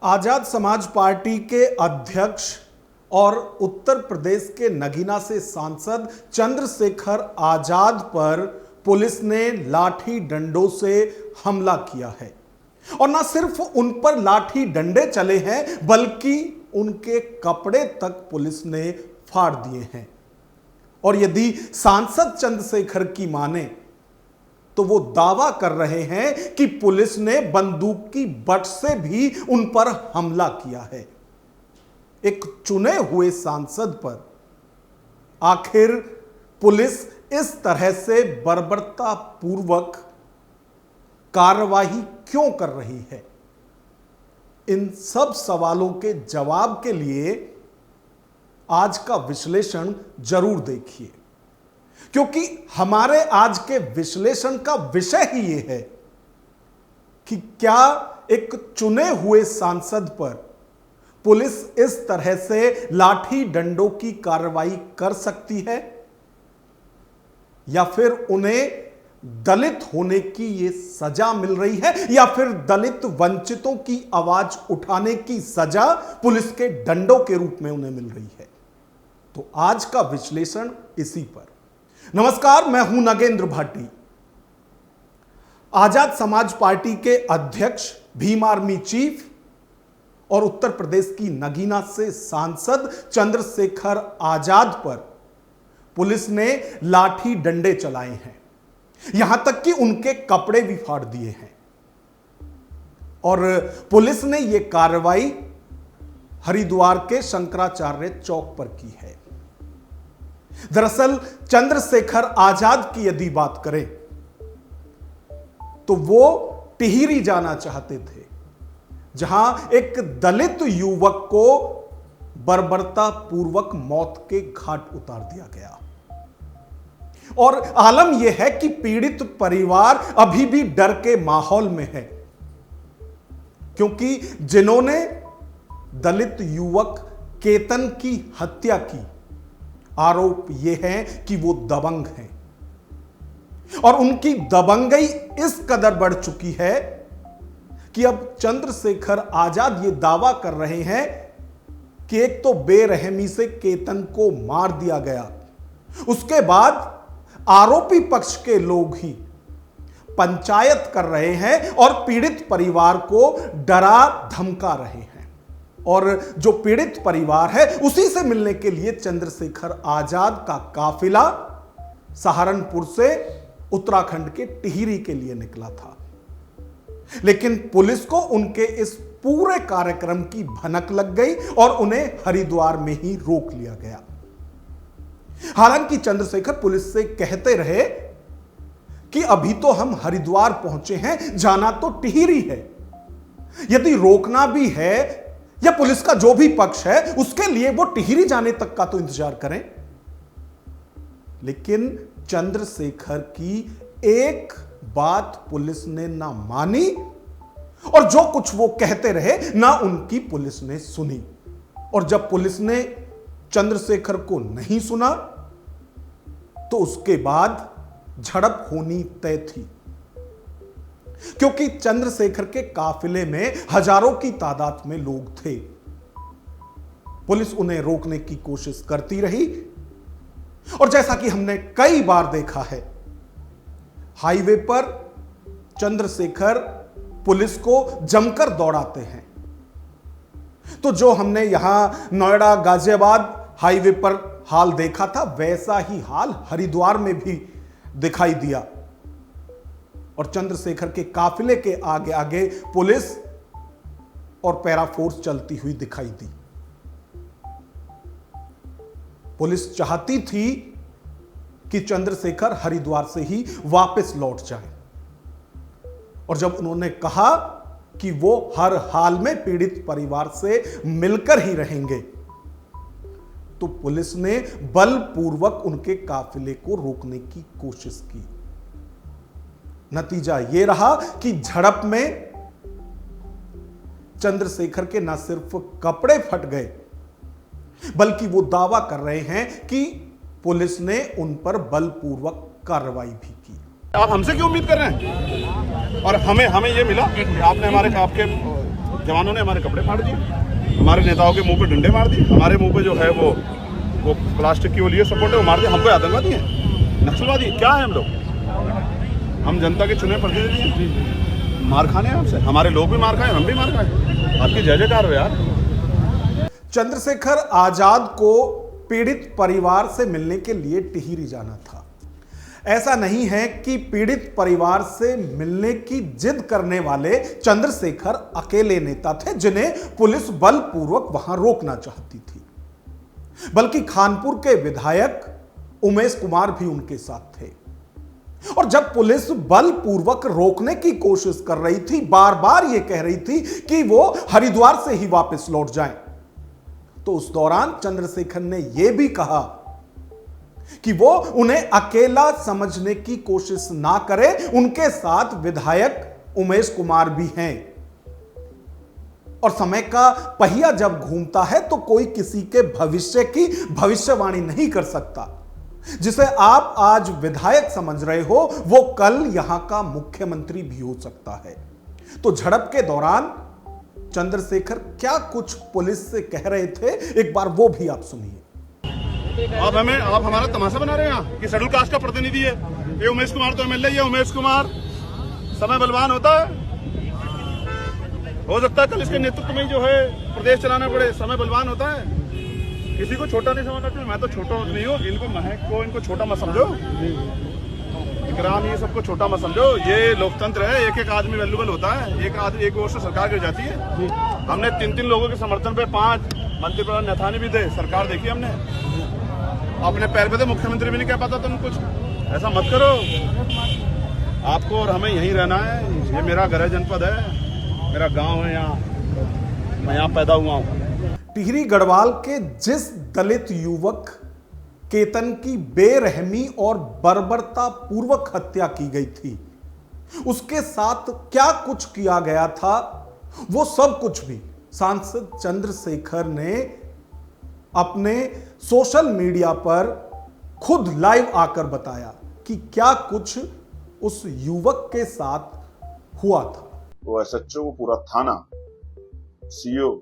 Azad Samaj party के अध्यक्ष और उत्तर प्रदेश के नगीना से सांसद चंद्रशेखर आजाद पर पुलिस ने लाठी डंडों से हमला किया है। और ना सिर्फ उन पर लाठी डंडे चले हैं बल्कि उनके कपड़े तक पुलिस ने फाड़ दिए हैं। और यदि सांसद चंद्रशेखर की माने तो वो दावा कर रहे हैं कि पुलिस ने बंदूक की बट से भी उन पर हमला किया है। एक चुने हुए सांसद पर आखिर पुलिस इस तरह से बर्बरतापूर्वक कार्रवाई क्यों कर रही है? इन सब सवालों के जवाब के लिए आज का विश्लेषण जरूर देखिए, क्योंकि हमारे आज के विश्लेषण का विषय ही यह है कि क्या एक चुने हुए सांसद पर पुलिस इस तरह से लाठी डंडों की कार्रवाई कर सकती है, या फिर उन्हें दलित होने की यह सजा मिल रही है, या फिर दलित वंचितों की आवाज उठाने की सजा पुलिस के डंडों के रूप में उन्हें मिल रही है। तो आज का विश्लेषण इसी पर। नमस्कार, मैं हूं नगेंद्र भाटी। आजाद समाज पार्टी के अध्यक्ष, भीम आर्मी चीफ और उत्तर प्रदेश की नगीना से सांसद चंद्रशेखर आजाद पर पुलिस ने लाठी डंडे चलाए हैं, यहां तक कि उनके कपड़े भी फाड़ दिए हैं। और पुलिस ने यह कार्रवाई हरिद्वार के शंकराचार्य चौक पर की है। दरअसल चंद्रशेखर आजाद की यदि बात करें तो वो टिहरी जाना चाहते थे, जहां एक दलित युवक को बर्बरतापूर्वक मौत के घाट उतार दिया गया। और आलम यह है कि पीड़ित परिवार अभी भी डर के माहौल में है, क्योंकि जिन्होंने दलित युवक केतन की हत्या की, आरोप यह है कि वो दबंग हैं। और उनकी दबंगई इस कदर बढ़ चुकी है कि अब चंद्रशेखर आजाद ये दावा कर रहे हैं कि एक तो बेरहमी से केतन को मार दिया गया, उसके बाद आरोपी पक्ष के लोग ही पंचायत कर रहे हैं और पीड़ित परिवार को डरा धमका रहे हैं। और जो पीड़ित परिवार है उसी से मिलने के लिए चंद्रशेखर आजाद का काफिला सहारनपुर से उत्तराखंड के टिहरी के लिए निकला था। लेकिन पुलिस को उनके इस पूरे कार्यक्रम की भनक लग गई और उन्हें हरिद्वार में ही रोक लिया गया। हालांकि चंद्रशेखर पुलिस से कहते रहे कि अभी तो हम हरिद्वार पहुंचे हैं, जाना तो टिहरी है। यदि रोकना भी है या पुलिस का जो भी पक्ष है उसके लिए वो टिहरी जाने तक का तो इंतजार करें। लेकिन चंद्रशेखर की एक बात पुलिस ने ना मानी और जो कुछ वो कहते रहे ना उनकी पुलिस ने सुनी। और जब पुलिस ने चंद्रशेखर को नहीं सुना तो उसके बाद झड़प होनी तय थी, क्योंकि चंद्रशेखर के काफिले में हजारों की तादाद में लोग थे। पुलिस उन्हें रोकने की कोशिश करती रही और जैसा कि हमने कई बार देखा है, हाईवे पर चंद्रशेखर पुलिस को जमकर दौड़ाते हैं। तो जो हमने यहां नोएडा गाजियाबाद हाईवे पर हाल देखा था, वैसा ही हाल हरिद्वार में भी दिखाई दिया। और चंद्रशेखर के काफिले के आगे आगे पुलिस और पैरा फोर्स चलती हुई दिखाई दी। पुलिस चाहती थी कि चंद्रशेखर हरिद्वार से ही वापस लौट जाए। और जब उन्होंने कहा कि वो हर हाल में पीड़ित परिवार से मिलकर ही रहेंगे, तो पुलिस ने बलपूर्वक उनके काफिले को रोकने की कोशिश की। नतीजा यह रहा कि झड़प में चंद्रशेखर के न सिर्फ कपड़े फट गए, बल्कि वो दावा कर रहे हैं कि पुलिस ने उन पर बलपूर्वक कार्रवाई भी की। आप हमसे क्यों उम्मीद कर रहे हैं? और हमें ये मिला, आपने हमारे आपके जवानों ने हमारे कपड़े फाड़ दिए, हमारे नेताओं के मुंह पे डंडे मार दिए, हमारे मुंह पे जो है वो प्लास्टिक की वो लिए सपोर्ट है वो मार दिया। हमको आतंकवादी है, नक्सलवादी क्या है? हम लोग, हम जनता के चुने प्रतिनिधि हैं। मार खाने हैं हमसे, हमारे लोग भी मार खाए, हम भी मार खाए। आपकी जय जयकार हो यार। चंद्रशेखर आजाद को पीड़ित परिवार से मिलने के लिए टिहरी जाना था। ऐसा नहीं है कि पीड़ित परिवार से मिलने की जिद करने वाले चंद्रशेखर अकेले नेता थे जिन्हें पुलिस बलपूर्वक वहां रोकना चाहती थी, बल्कि खानपुर के विधायक उमेश कुमार भी उनके साथ थे। और जब पुलिस बलपूर्वक रोकने की कोशिश कर रही थी, बार बार यह कह रही थी कि वो हरिद्वार से ही वापस लौट जाएं, तो उस दौरान चंद्रशेखर ने यह भी कहा कि वो उन्हें अकेला समझने की कोशिश ना करें, उनके साथ विधायक उमेश कुमार भी हैं। और समय का पहिया जब घूमता है तो कोई किसी के भविष्य की भविष्यवाणी नहीं कर सकता। जिसे आप आज विधायक समझ रहे हो वो कल यहां का मुख्यमंत्री भी हो सकता है। तो झड़प के दौरान चंद्रशेखर क्या कुछ पुलिस से कह रहे थे, एक बार वो भी आप सुनिए। आप हमारा तमाशा बना रहे हैं यहाँ कि शेड्यूल कास्ट का प्रतिनिधि है ये उमेश कुमार, तो एमएलए ये उमेश कुमार। समय बलवान होता है, हो सकता है कल इसके नेतृत्व में जो है प्रदेश चलाना पड़े। समय बलवान होता है, किसी को छोटा नहीं समझना चाहिए। मैं तो छोटा नहीं हूँ, इनको महक को इनको छोटा मत समझो, इकराम ये सबको छोटा मत समझो। ये लोकतंत्र है, एक एक आदमी वैल्यूबल होता है। एक आदमी एक ओर से सरकार गिर जाती है। हमने 3 लोगों के समर्थन पे 5 मंत्री प्रधान नेताने भी दे, सरकार देखी हमने। अपने पैर पे थे, मुख्यमंत्री भी नहीं कह पाता तुम कुछ। ऐसा मत करो, आपको और हमें यहीं रहना है। ये मेरा गृह जनपद है, मेरा गांव है, यहाँ मैं यहाँ पैदा हुआ हूँ। टिहरी गढ़वाल के जिस दलित युवक केतन की बेरहमी और बर्बरता पूर्वक हत्या की गई थी, उसके साथ क्या कुछ किया गया था, वो सब कुछ भी सांसद चंद्रशेखर ने अपने सोशल मीडिया पर खुद लाइव आकर बताया कि क्या कुछ उस युवक के साथ हुआ था। वो एसएचओ, वो पूरा थाना, सीओ,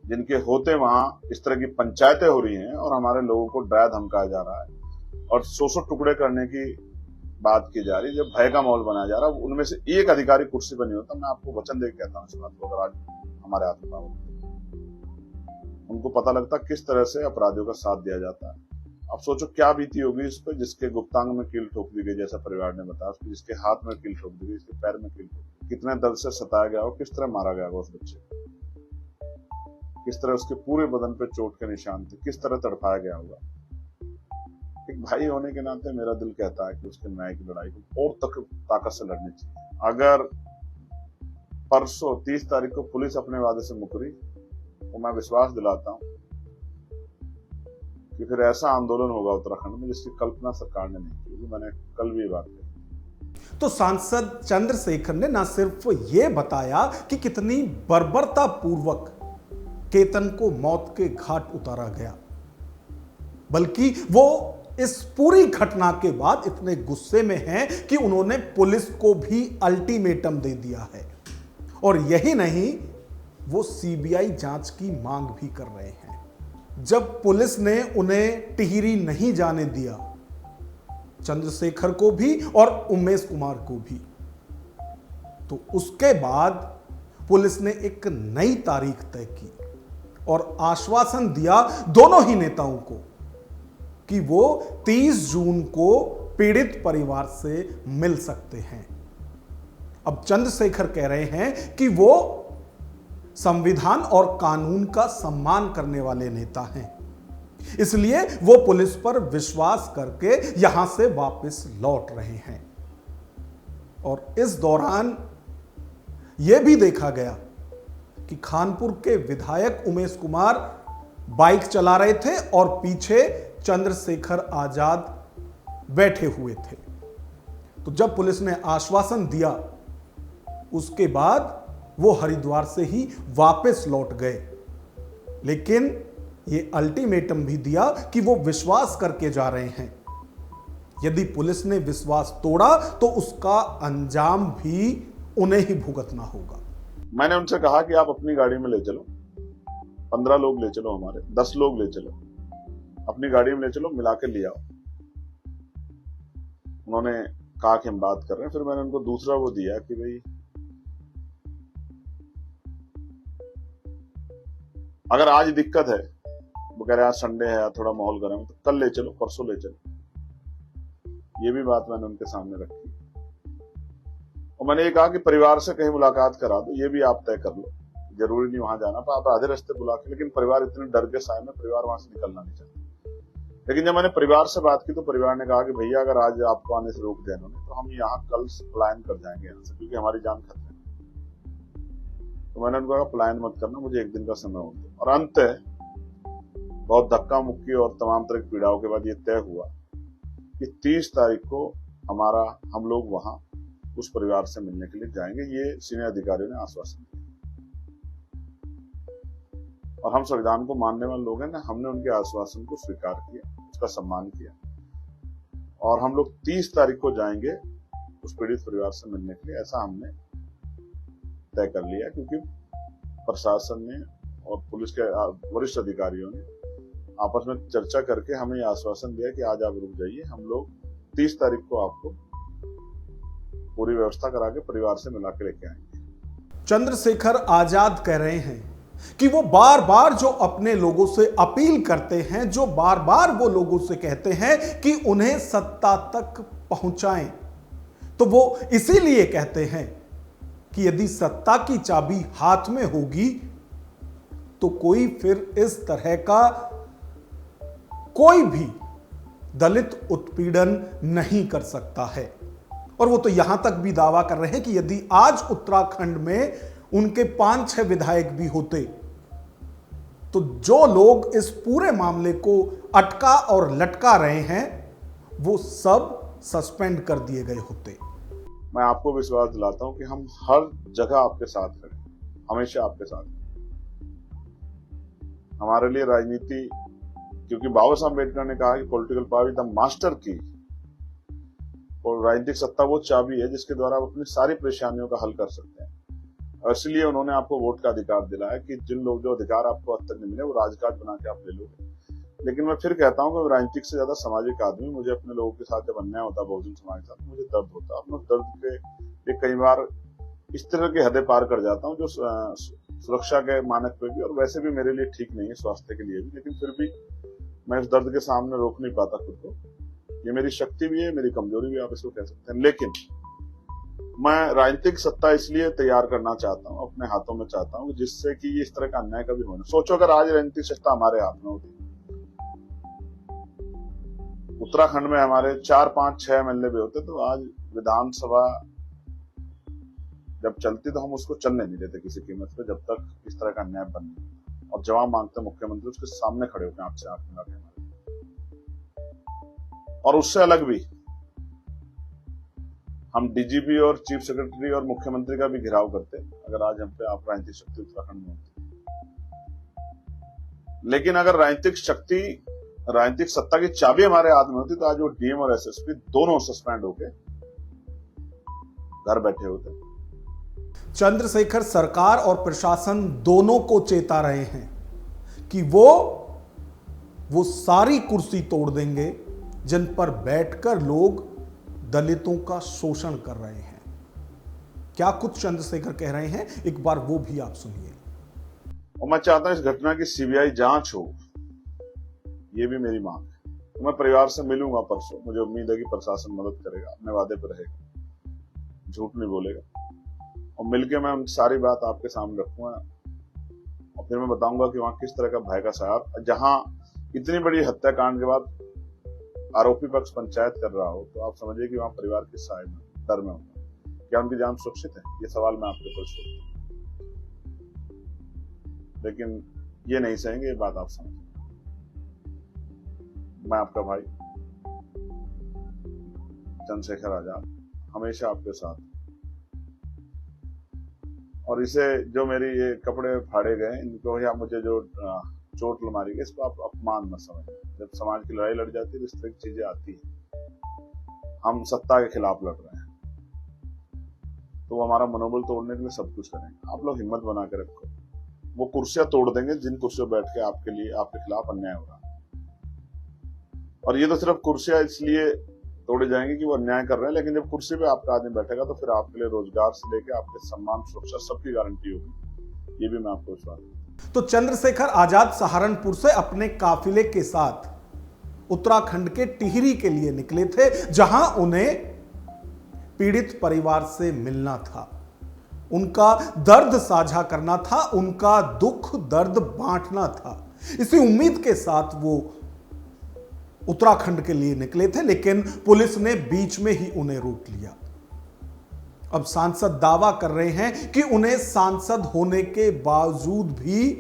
जिनके होते वहां इस तरह की पंचायतें हो रही हैं और हमारे लोगों को डराया धमकाया जा रहा है और 100 टुकड़े करने की बात की जा रही है, जब भय का माहौल बनाया जा रहा है। उनमें से एक अधिकारी कुर्सी पर नहीं होता। मैं आपको वचन दे कहता हूँ इस बात को, अगर आज हमारे हाथ में होता, उनको पता लगता किस तरह से अपराधियों का साथ दिया जाता है। अब सोचो क्या बीती होगी इस पर, जिसके गुप्तांग में कील ठोक दी गई, जैसा परिवार ने बताया, जिसके हाथ में कील ठोक दी गई, जिसके पैर में कील ठोक दी गई, कितने दर्द से सताया गया हो, किस तरह मारा गया हो उस बच्चे, किस तरह उसके पूरे बदन पे चोट के निशान थे, किस तरह तड़पाया गया होगा। एक भाई होने के नाते मेरा दिल कहता है कि उसके न्याय की लड़ाई को और तक ताकत से लड़नी चाहिए। अगर परसों 30 तारीख को पुलिस अपने वादे से मुकरी तो मैं विश्वास दिलाता हूं कि फिर ऐसा आंदोलन होगा उत्तराखंड में जिसकी कल्पना सरकार ने नहीं की। मैंने कल भी ये बात कही। तो सांसद चंद्रशेखर ने न सिर्फ ये बताया कि कितनी बर्बरता पूर्वक केतन को मौत के घाट उतारा गया, बल्कि वो इस पूरी घटना के बाद इतने गुस्से में हैं कि उन्होंने पुलिस को भी अल्टीमेटम दे दिया है। और यही नहीं, वो सीबीआई जांच की मांग भी कर रहे हैं। जब पुलिस ने उन्हें टिहरी नहीं जाने दिया, चंद्रशेखर को भी और उमेश कुमार को भी, तो उसके बाद पुलिस ने एक नई तारीख तय की और आश्वासन दिया दोनों ही नेताओं को कि वो 30 जून को पीड़ित परिवार से मिल सकते हैं। अब चंद्रशेखर कह रहे हैं कि वो संविधान और कानून का सम्मान करने वाले नेता हैं, इसलिए वो पुलिस पर विश्वास करके यहां से वापस लौट रहे हैं। और इस दौरान यह भी देखा गया कि खानपुर के विधायक उमेश कुमार बाइक चला रहे थे और पीछे चंद्रशेखर आजाद बैठे हुए थे। तो जब पुलिस ने आश्वासन दिया, उसके बाद वो हरिद्वार से ही वापस लौट गए, लेकिन ये अल्टीमेटम भी दिया कि वो विश्वास करके जा रहे हैं। यदि पुलिस ने विश्वास तोड़ा तो उसका अंजाम भी उन्हें ही भुगतना होगा। मैंने उनसे कहा कि आप अपनी गाड़ी में ले चलो, 15 लोग ले चलो, हमारे 10 लोग ले चलो, अपनी गाड़ी में ले चलो, मिला के ले आओ। उन्होंने कहा कि हम बात कर रहे हैं। फिर मैंने उनको दूसरा वो दिया कि भाई अगर आज दिक्कत है, वो कह रहे आज संडे है, थोड़ा माहौल गर्म है, तो कल ले चलो, परसों ले चलो। ये भी बात मैंने उनके सामने रखी। और मैंने ये कहा कि परिवार से कहीं मुलाकात करा दो, ये भी आप तय कर लो, जरूरी नहीं वहां जाना, पर आप आधे रास्ते बुला के। लेकिन परिवार इतने डर के साए में परिवार वहां से निकलना नहीं चाहता। लेकिन जब मैंने परिवार से बात की तो परिवार ने कहा कि भैया अगर आज आपको आने से रोक दिया इन्होंने तो हम यहाँ कल पलायन कर जाएंगे यहाँ से, क्योंकि हमारी जान खतरे में। तो मैंने उनको कहा पलायन मत करना, मुझे एक दिन का समय हो दो। और अंत बहुत धक्का मुक्की और तमाम तरह की पीड़ाओं के बाद ये तय हुआ कि 30 तारीख को हम लोग वहां उस परिवार से मिलने के लिए जाएंगे। ये सीनियर अधिकारियों ने आश्वासन दिया। और हम संविधान को मानने वाले लोग हैं ना, हमने उनके आश्वासन को स्वीकार किया, उसका सम्मान किया। और हम लोग 30 तारीख को जाएंगे उस पीड़ित परिवार से मिलने के लिए, ऐसा हमने तय कर लिया। क्योंकि प्रशासन ने और पुलिस के वरिष्ठ अधिकारियों ने आपस में चर्चा करके हमें यह आश्वासन दिया कि आज आप रुक जाइए, हम लोग 30 तारीख को आपको पूरी व्यवस्था करा के परिवार से मिला के लेके आएंगे। चंद्रशेखर आजाद कह रहे हैं कि वो बार बार जो अपने लोगों से अपील करते हैं, जो बार बार वो लोगों से कहते हैं कि उन्हें सत्ता तक पहुंचाएं, तो वो इसीलिए कहते हैं कि यदि सत्ता की चाबी हाथ में होगी तो कोई फिर इस तरह का कोई भी दलित उत्पीड़न नहीं कर सकता है। और वो तो यहां तक भी दावा कर रहे हैं कि यदि आज उत्तराखंड में उनके 5-6 विधायक भी होते तो जो लोग इस पूरे मामले को अटका और लटका रहे हैं वो सब सस्पेंड कर दिए गए होते। मैं आपको विश्वास दिलाता हूं कि हम हर जगह आपके साथ खड़े, हमेशा आपके साथ। हमारे लिए राजनीति, क्योंकि बाबा साहब अम्बेडकर ने कहा कि पॉलिटिकल पावर द मास्टर की, और राजनीतिक सत्ता वो चाबी है जिसके द्वारा आप अपनी सारी परेशानियों का हल कर सकते हैं। और इसलिए उन्होंने आपको वोट का अधिकार दिलाया कि जिन लोग जो अधिकार आपको अब तक नहीं मिले वो राजकाज बना के आप ले लोगे। लेकिन मैं फिर कहता हूं कि राजनीतिक से ज्यादा सामाजिक आदमी, मुझे अपने लोगों के साथ जब अन्याय होता है, बहुजन समाज के साथ, मुझे दर्द होता है। अपने दर्द के कई बार इस तरह की हदें पार कर जाता हूं जो सुरक्षा के मानक पे भी और वैसे भी मेरे लिए ठीक नहीं है, स्वास्थ्य के लिए भी। लेकिन फिर भी मैं इस दर्द के सामने रोक नहीं पाता खुद को। ये मेरी शक्ति भी है, मेरी कमजोरी भी, आप इसको कह सकते हैं। लेकिन मैं राजनीतिक सत्ता इसलिए तैयार करना चाहता हूं, अपने हाथों में चाहता हूं, जिससे कि इस तरह का अन्याय कभी हो ना। सोचो अगर आज राजनीतिक सत्ता हमारे हाथ में होती, उत्तराखंड में हमारे 4, 5, 6 एमएलए भी होते, तो आज विधानसभा जब चलती तो हम उसको चलने नहीं देते किसी कीमत पे, जब तक इस तरह का अन्याय बन नहीं। और जवाब मांगते मुख्यमंत्री उसके सामने खड़े होकर आंख से आंख मिला के हमारे। और उससे अलग भी हम डीजीपी और चीफ सेक्रेटरी और मुख्यमंत्री का भी घेराव करते अगर आज हम पे आप राजनीतिक शक्ति उत्तराखंड में होती। लेकिन अगर राजनीतिक सत्ता की चाबी हमारे हाथ में होती तो आज वो डीएम और एसएसपी दोनों सस्पेंड होके घर बैठे होते। चंद्रशेखर सरकार और प्रशासन दोनों को चेता रहे हैं कि वो सारी कुर्सी तोड़ देंगे जिन पर बैठकर लोग दलितों का शोषण कर रहे हैं। क्या कुछ चंद्रशेखर कह रहे हैं, एक बार वो भी आप सुनिए। और मैं चाहता हूं इस घटना की सीबीआई जांच हो, ये भी मेरी मांग है। तो मैं परिवार से मिलूंगा परसों, मुझे उम्मीद है कि प्रशासन मदद करेगा, अपने वादे पर रहेगा, झूठ नहीं बोलेगा। और मिलके मैं सारी बात आपके सामने रखूंगा और फिर मैं बताऊंगा कि वहां किस तरह का भय का साया, जहां इतनी बड़ी हत्याकांड के बाद आरोपी पक्ष पंचायत कर रहा हो, तो आप समझिए कि वहां परिवार किस साए में, डर में होगा। क्या उनकी जान सुरक्षित है? ये सवाल मैं आपके ऊपर छोड़ता हूं। लेकिन ये नहीं सहेंगे, ये बात आप समझिए। मैं आपका भाई चंद्रशेखर आजाद हमेशा आपके साथ। और इसे जो मेरी ये कपड़े फाड़े गए, इनको या मुझे जो चोट मारी गई, इसको आप अपमान न समझें। जब समाज की लड़ाई लड़ जाती है तो इस तरह की चीजें आती है। हम सत्ता के खिलाफ लड़ रहे हैं, तो वो हमारा मनोबल तोड़ने के लिए सब कुछ करेंगे। आप लोग हिम्मत बना के रखो, वो कुर्सियां तोड़ देंगे जिन कुर्सियों बैठ के आपके खिलाफ अन्याय हो रहा है। और ये तो सिर्फ कुर्सियां इसलिए तोड़े जाएंगे कि वो अन्याय कर रहे हैं, लेकिन जब कुर्सी पे आपका आदमी बैठेगा तो फिर आपके लिए रोजगार से लेकर आपके सम्मान सुरक्षा सबकी गारंटी होगी, ये भी मैं आपको विश्वास दूं। तो चंद्रशेखर आजाद सहारनपुर से अपने काफिले के साथ उत्तराखंड के टिहरी के लिए निकले थे, जहां उन्हें पीड़ित परिवार से मिलना था, उनका दर्द साझा करना था, उनका दुख दर्द बांटना था। इसी उम्मीद के साथ वो उत्तराखंड के लिए निकले थे, लेकिन पुलिस ने बीच में ही उन्हें रोक लिया। अब सांसद दावा कर रहे हैं कि उन्हें सांसद होने के बावजूद भी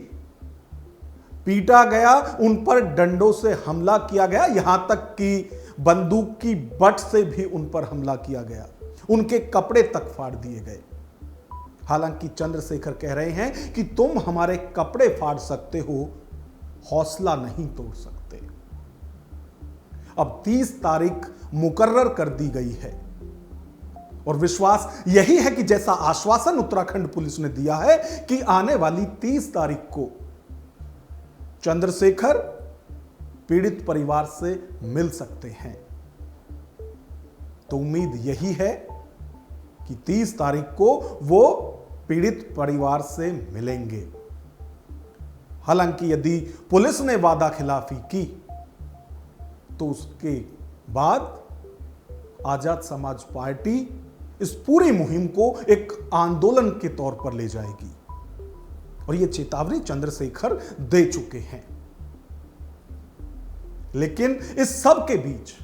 पीटा गया, उन पर डंडों से हमला किया गया, यहां तक कि बंदूक की बट से भी उन पर हमला किया गया, उनके कपड़े तक फाड़ दिए गए। हालांकि चंद्रशेखर कह रहे हैं कि तुम हमारे कपड़े फाड़ सकते हो, हौसला नहीं तोड़ सकते। अब 30 तारीख मुकर्रर कर दी गई है और विश्वास यही है कि जैसा आश्वासन उत्तराखंड पुलिस ने दिया है कि आने वाली 30 तारीख को चंद्रशेखर पीड़ित परिवार से मिल सकते हैं। तो उम्मीद यही है कि 30 तारीख को वो पीड़ित परिवार से मिलेंगे। हालांकि यदि पुलिस ने वादा खिलाफी की तो उसके बाद आजाद समाज पार्टी इस पूरी मुहिम को एक आंदोलन के तौर पर ले जाएगी और यह चेतावनी चंद्रशेखर दे चुके हैं। लेकिन इस सब के बीच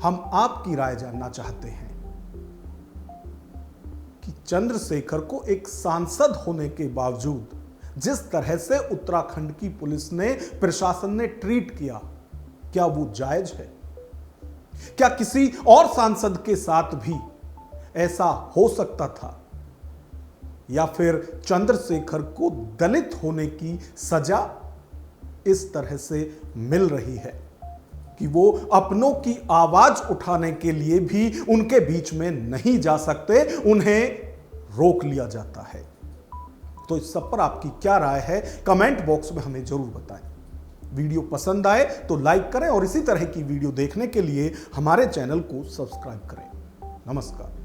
हम आपकी राय जानना चाहते हैं कि चंद्रशेखर को एक सांसद होने के बावजूद जिस तरह से उत्तराखंड की पुलिस ने, प्रशासन ने ट्रीट किया, क्या वो जायज है? क्या किसी और सांसद के साथ भी ऐसा हो सकता था? या फिर चंद्रशेखर को दलित होने की सजा इस तरह से मिल रही है कि वो अपनों की आवाज उठाने के लिए भी उनके बीच में नहीं जा सकते, उन्हें रोक लिया जाता है? तो इस सब पर आपकी क्या राय है, कमेंट बॉक्स में हमें जरूर बताएं। वीडियो पसंद आए तो लाइक करें और इसी तरह की वीडियो देखने के लिए हमारे चैनल को सब्सक्राइब करें। नमस्कार।